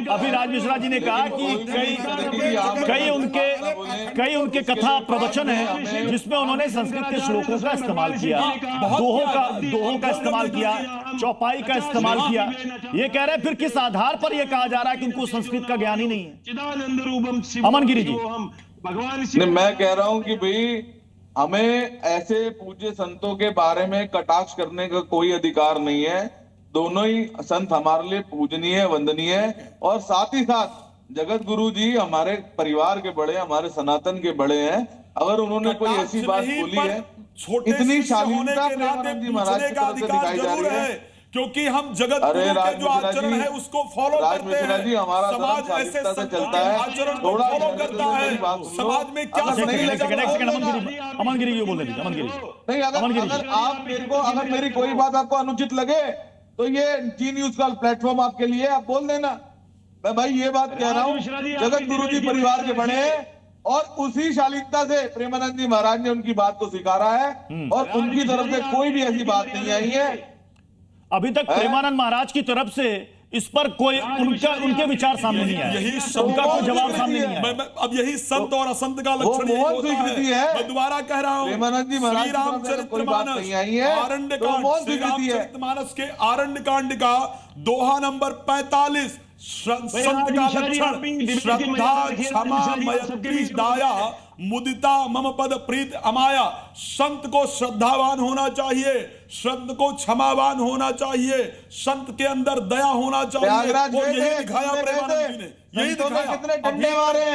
अभी राज मिश्रा जी ने कहा कि कई उनके कथा प्रवचन है जिसमें उन्होंने संस्कृत के श्लोकों का इस्तेमाल किया, दोहों का इस्तेमाल किया, चौपाई का इस्तेमाल किया। ये कह रहे हैं फिर किस आधार पर यह कहा जा रहा है कि उनको संस्कृत का ज्ञान ही नहीं है? अमन गिरी जी। नहीं, मैं कह रहा हूं कि भाई हमें ऐसे पूज्य संतों के बारे में कटाक्ष करने का कोई अधिकार नहीं है। दोनों ही संत हमारे लिए पूजनीय, वंदनीय है। और साथ ही साथ जगत गुरु जी हमारे परिवार के बड़े, हमारे सनातन के बड़े हैं। अगर उन्होंने कोई ऐसी बात बोली है, इतनी शालीनता प्रेमानंद जी महाराज की तरफ से दिखाई जा रही है, क्योंकि हम जगत गुरु के जो आचरण है उसको फॉलो करते हैं। जी, हमारा समाज ऐसे चलता है, आचरण को फॉलो करता है। समाज में क्या अमन गिरी बोल रहे थे। नहीं, अगर आप अगर मेरी कोई बात आपको अनुचित लगे तो ये जी न्यूज का प्लेटफॉर्म आपके लिए, आप बोल देना। मैं भाई ये बात कह रहा हूँ, जगत गुरु जी परिवार के बड़े हैं और उसी शालीनता से प्रेमानंद जी महाराज ने उनकी बात को स्वीकारा है और उनकी तरफ से कोई भी ऐसी बात नहीं आई है। अभी तक प्रेमानंद महाराज की तरफ से इस पर कोई उनके विचार सामने नहीं आए, यही उनका कोई जवाब सामने नहीं आया। अब यही संत और असंत का लक्षण यही होता है। मैं दोबारा कह रहा हूँ, श्री रामचरितमानस के आरण्य कांड का दोहा नंबर 45 संत का लक्षण श्रद्धा क्षमा मैत्री दाया मुदिता मम पद प्रीत अमाया। संत को श्रद्धावान होना चाहिए, संत को क्षमावान होना चाहिए, संत के अंदर दया होना चाहिए। वो यही दिखाया प्रेमानंद जी ने, यही दिखाया।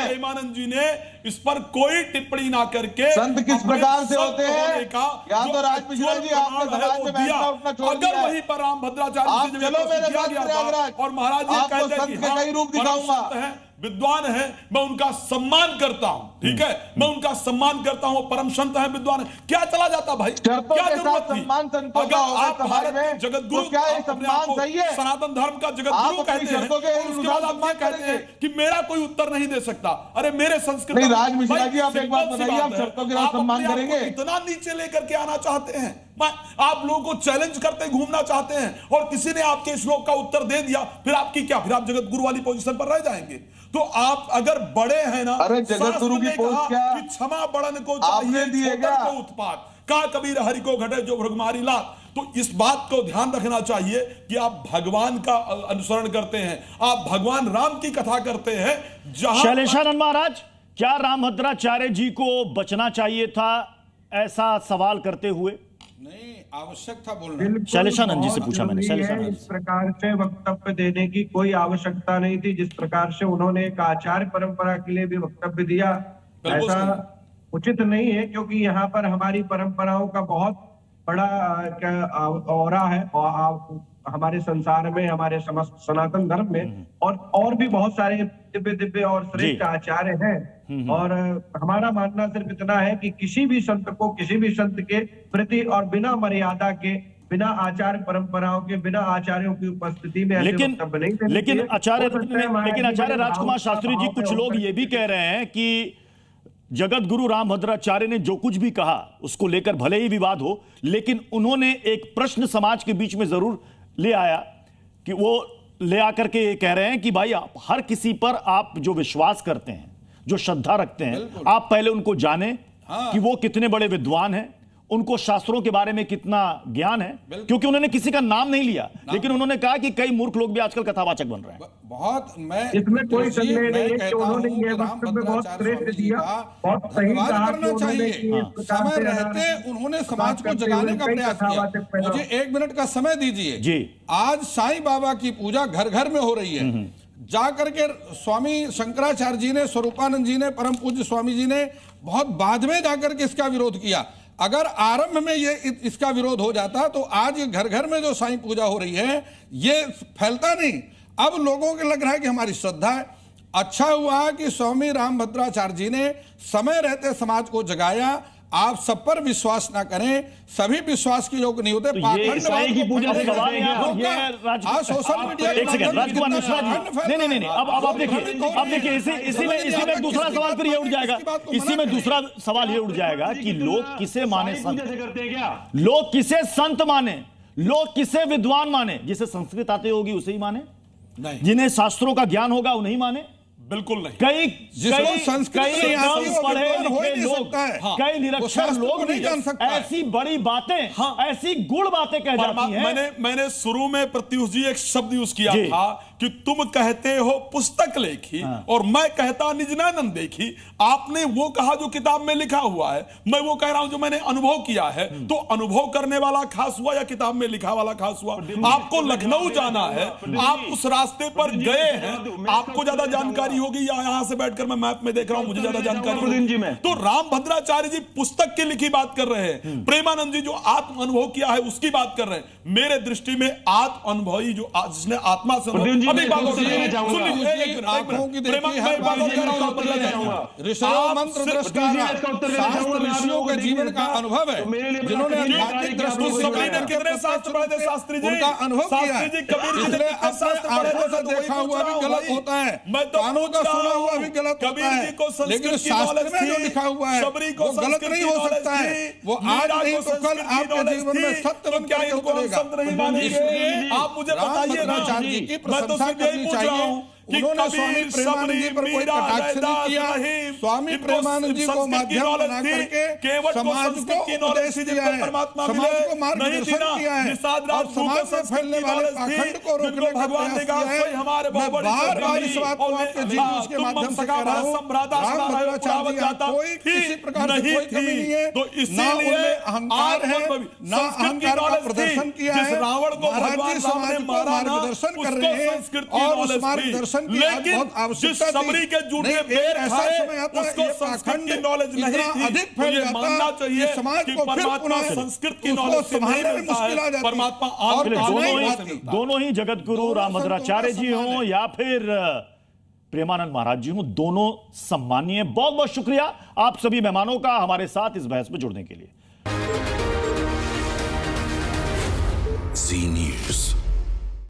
प्रेमानंद जी ने इस पर कोई टिप्पणी ना करके संत किस प्रकार से होते हैं या तो राज मिश्रा जी आपने समाज में बैठना उठना छोड़ दिया। अगर वहीं पर राम भद्राचार्य जी और महाराज जी कहते हैं कि कई रूप दिखाऊंगा, विद्वान है, मैं उनका सम्मान करता हूं, ठीक है, मैं उनका सम्मान करता हूं, परम संत है, विद्वान है, क्या चला जाता भाई? क्या जरूरत थी? अगर आप भारत के जगत गुरु, क्या सम्मान सही है? सनातन धर्म का जगत गुरु कहते हैं, उसके बाद आप ये कहते हैं कि मेरा कोई उत्तर नहीं दे सकता। अरे मेरे संस्कृत राज मिश्रा जी, आप एक बात बताइए, आप शर्तों के साथ सम्मान करेंगे? इतना नीचे लेकर के आना चाहते हैं, आप लोगों को चैलेंज करते घूमना चाहते हैं और किसी ने आपके श्लोक का उत्तर दे दिया, फिर आपकी क्या, फिर आप जगत गुरु वाली पोजीशन पर रह जाएंगे। तो आप अगर बड़े हैं ना, अरे जगत गुरु की पोस्ट क्या कि क्षमा बढ़न को चाहिए, दिएगा को उत्पात का कबीर हरि को घटे जो भृगमारी लात। तो इस बात को ध्यान रखना चाहिए कि आप भगवान का अनुसरण करते हैं, आप भगवान राम की कथा करते हैं। जहां शैलेशानंद महाराज, क्या रामभद्राचार्य जी को बचना चाहिए था, ऐसा सवाल करते हुए? नहीं, आवश्यक था बोलना। शैलेशानंद जी से पूछा मैंने। शैलेशानंद, इस प्रकार से वक्तव्य देने की कोई आवश्यकता नहीं थी। जिस प्रकार से उन्होंने एक आचार्य परंपरा के लिए भी वक्तव्य दिया, ऐसा उचित नहीं है, क्योंकि यहाँ पर हमारी परंपराओं का बहुत बड़ा औरा है और हमारे संसार में, हमारे सनातन धर्म में और भी बहुत सारे दिव्य दिव्य और श्रेष्ठ आचार्य हैं। और हमारा मानना सिर्फ इतना है कि किसी भी संत को, किसी भी संत के प्रति और बिना मर्यादा के, बिना आचार्य परंपराओं के, बिना आचार्यों की उपस्थिति में लेकिन आचार्य राजकुमार शास्त्री जी, कुछ लोग ये भी कह रहे हैं कि जगत गुरु रामभद्राचार्य ने जो कुछ भी कहा उसको लेकर भले ही विवाद हो, लेकिन उन्होंने एक प्रश्न समाज के बीच में जरूर ले आया कि वो ले आकर के ये कह रहे हैं कि भाई आप हर किसी पर आप जो विश्वास करते हैं, जो श्रद्धा रखते हैं, आप पहले उनको जाने कि वो कितने बड़े विद्वान हैं, उनको शास्त्रों के बारे में कितना ज्ञान है। क्योंकि उन्होंने किसी का नाम नहीं लिया, लेकिन उन्होंने कहा कि कई मूर्ख लोग भी आजकल कथावाचक बन रहे हैं। बहुत, मैं इसमें कोई संदेह नहीं है कि उन्होंने ये वक्तव्य बहुत श्रेष्ठ दिया, बहुत सही कहा करना चाहिए। समय रहते उन्होंने समाज को जगाने का प्रयास किया। मुझे 1 मिनट का समय दीजिए जी। आज साईं बाबा की पूजा घर घर में हो रही है। जाकर के स्वामी शंकराचार्य जी ने, स्वरूपानंद जी ने, परम पूज्य स्वामी जी ने बहुत बाद में जाकर के इसका विरोध किया। अगर आरंभ में ये इसका विरोध हो जाता तो आज घर घर में जो साईं पूजा हो रही है ये फैलता नहीं। अब लोगों को लग रहा है कि हमारी श्रद्धा है। अच्छा हुआ कि स्वामी रामभद्राचार्य जी ने समय रहते समाज को जगाया। आप सब पर विश्वास ना करें, सभी विश्वास के योग्य नहीं होते। साईं की पूजा से सवाल सोशल मीडिया राजकुमार मिश्रा जी, नहीं, अब आप देखिए इसी में दूसरा सवाल फिर ये उठ जाएगा, इसी में दूसरा सवाल ये उठ जाएगा कि लोग किसे माने संत, लोग किसे संत माने, लोग किसे विद्वान माने। जिसे संस्कृत आते होगी उसे ही माने, नहीं। जिन्हें शास्त्रों का ज्ञान होगा वो नहीं माने? बिल्कुल नहीं। कई जिसको संस्कृत नहीं आती कम वो पढ़े विद्वान हो ही लिखे नहीं लोग, सकता है। हाँ। कई वो निरक्षर शास्त्र लोग को नहीं भी जान सकता है। ऐसी बड़ी बातें, हाँ। ऐसी गुड़ बातें कह जाती हैं। मैंने शुरू में प्रत्युष जी एक शब्द यूज किया जी। था कि तुम कहते हो पुस्तक लेखी और मैं कहता निजनानंद देखी। आपने वो कहा जो किताब में लिखा हुआ है, मैं वो कह रहा हूं जो मैंने अनुभव किया है। तो अनुभव करने वाला खास हुआ या किताब में लिखा वाला खास हुआ? आपको लखनऊ जाना है, आप उस रास्ते पर गए हैं, आपको ज्यादा जानकारी होगी या यहां से बैठकर मैं मैप में देख रहा हूं मुझे ज्यादा जानकारी होगी। तो रामभद्राचार्य जी पुस्तक की लिखी बात कर रहे हैं, प्रेमानंद जी जो आत्म अनुभव किया है उसकी बात कर रहे हैं। मेरे दृष्टि में आत्म अनुभवी जो जिसने आत्मा से अभी बात हो रही है, सुन लीजिए, आंखों की देखी हर बात ऋषियों के जीवन का अनुभव है, जिन्होंने आध्यात्मिक दृष्टि से कितने शास्त्र पढ़े थे शास्त्री जी? उनका अनुभव किया है, इसलिए अपने आंखों से देखा हुआ भी गलत होता है, कानों का सुना हुआ भी गलत होता है, लेकिन शास्त्र में जो लिखा हुआ है वो गलत नहीं हो सकता है। वो आज नहीं तो कल आपके जीवन में सत्य बन करके उतरेगा। इसलिए आप मुझे बताइए ना, रामभद्राचार्य जी की मैं तो प्रशंसा सिर्फ यही करनी पूछ रहा चाहिए। हूं कि उन्होंने कबीर, स्वामी प्रेमानंद जी पर कोई कटाक्ष नहीं किया। स्वामी प्रेमानंद जी को माध्यम बना करके समाज को उपदेश दिया है, समाज को मार्गदर्शन किया है और समाज में फैलने वाले पाखंड को रोकने का प्रयास किया है। मैं बार बार इस बात को आपके जीवन के माध्यम से कह रहा हूँ, रामभद्राचार्य जी कोई किसी प्रकार की कोई कमी नहीं है, ना उनमें अहंकार है, ना अहंकार का प्रदर्शन किया है। महाराज जी समाज को मार्गदर्शन कर रहे हैं और उस मार्गदर्शन की आज बहुत आवश्यकता थी। नहीं, ऐसा समय आता है ये पाखंड इतना अधिक फैल जाता है कि समाज को फिर पुनः संस्कृत की उसको संभालने में मुश्किल आ जाती है। परमात्मा और दोनों ही जगत गुरु रामभद्राचार्य जी हों या फिर प्रेमानंद महाराज जी हों, दोनों सम्मानीय। बहुत बहुत शुक्रिया आप सभी मेहमानों का हमारे साथ इस बहस में जुड़ने के लिए। जी न्यूज़।